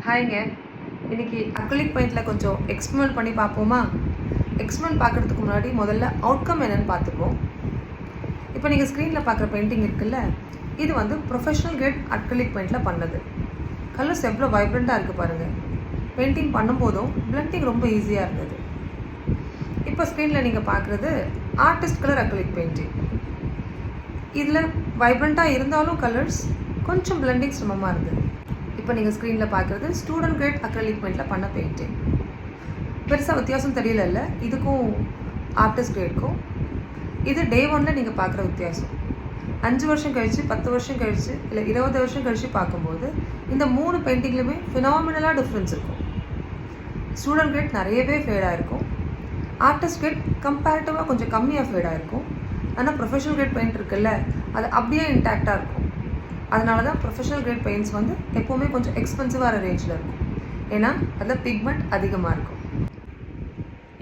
ஹாய்ங்க. இன்றைக்கி அக்ரிலிக் பெயிண்டில் கொஞ்சம் எக்ஸ்பெரிமெண்ட் பண்ணி பார்ப்போமா? எக்ஸ்பெரிமெண்ட் பார்க்குறதுக்கு முன்னாடி முதல்ல அவுட்கம் என்னென்னு பார்த்துப்போம். இப்போ நீங்கள் ஸ்க்ரீனில் பார்க்குற பெயிண்டிங் இருக்குல்ல, இது வந்து ப்ரொஃபஷனல் கிரேட் அக்ரிலிக் பெயிண்டில் பண்ணது. கலர்ஸ் எவ்வளோ வைப்ரண்ட்டாக இருக்குது பாருங்கள். பெயிண்டிங் பண்ணும்போதும் பிளண்டிங் ரொம்ப ஈஸியாக இருந்தது. இப்போ ஸ்க்ரீனில் நீங்கள் பார்க்குறது ஆர்டிஸ்ட் கலர் அக்ரிலிக் பெயிண்டிங். இதில் வைப்ரண்ட்டாக இருந்தாலும் கலர்ஸ் கொஞ்சம் பிளண்டிங் சிரமமாக இருந்தது. இப்போ நீங்கள் ஸ்க்ரீனில் பார்க்குறது ஸ்டூடெண்ட் கிரேட் அக்ரிலிக் பெயிண்டில் பண்ண பெயிண்டிங். பெருசாக வித்தியாசம் தெரியல. இதுக்கும் ஆர்டிஸ்ட் கிரேட்க்கும் இது டே 1 நீங்கள் பார்க்குற வித்தியாசம். 5 வருஷம் கழித்து 10 வருஷம் கழித்து இல்லை 20 வருஷம் கழித்து பார்க்கும்போது இந்த 3 பெயிண்டிங்லையுமே ஃபினாமினலாக டிஃப்ரென்ஸ் இருக்கும். ஸ்டூடெண்ட் கிரேட் நிறையவே ஃபேடாக இருக்கும். ஆர்டிஸ்ட் கிரேட் கம்பேரிட்டிவாக கொஞ்சம் கம்மியாக ஃபேடாக இருக்கும். ஆனால் ப்ரொஃபஷனல் கிரேட் பெயிண்ட் இருக்குல்ல, அது அப்படியே இன்டாக்டாக இருக்கும். அதனால தான் ப்ரொஃபஷனல் கிரேட் பெயிண்ட்ஸ் வந்து எப்போவுமே கொஞ்சம் எக்ஸ்பென்சிவான ரேஞ்சில் இருக்கும். ஏன்னா அதில் பிக்மெண்ட் அதிகமாக இருக்கும்.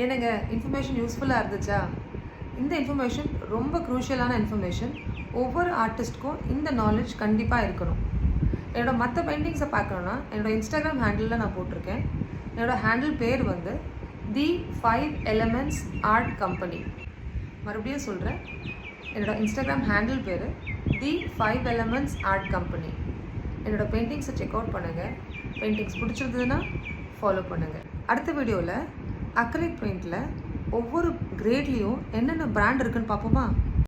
எனக்கு இன்ஃபர்மேஷன் யூஸ்ஃபுல்லாக இருந்துச்சா? இந்த இன்ஃபர்மேஷன் ரொம்ப க்ரூஷியலான இன்ஃபர்மேஷன். ஒவ்வொரு ஆர்டிஸ்ட்க்கும் இந்த நாலேஜ் கண்டிப்பாக இருக்கணும். என்னோடய மற்ற பெயிண்டிங்ஸை பார்க்கணுன்னா என்னோடய இன்ஸ்டாகிராம் ஹேண்டிலில் நான் போட்டிருக்கேன். என்னோடய ஹேண்டில் பேர் வந்து தி 5 Elements ஆர்ட் கம்பெனி. மறுபடியும் சொல்கிறேன், என்னோடய இன்ஸ்டாகிராம் ஹேண்டில் பேர் தி 5 Elements ஆர்ட் கம்பெனி. என்னோடய பெயிண்டிங்ஸை செக் அவுட் பண்ணுங்கள். பெயிண்டிங்ஸ் பிடிச்சிருந்ததுன்னா ஃபாலோ பண்ணுங்கள். அடுத்த வீடியோவில் அக்ரிலிக் பெயிண்டில் ஒவ்வொரு கிரேட்லேயும் என்னென்ன பிராண்ட் இருக்குதுன்னு பார்ப்போமா?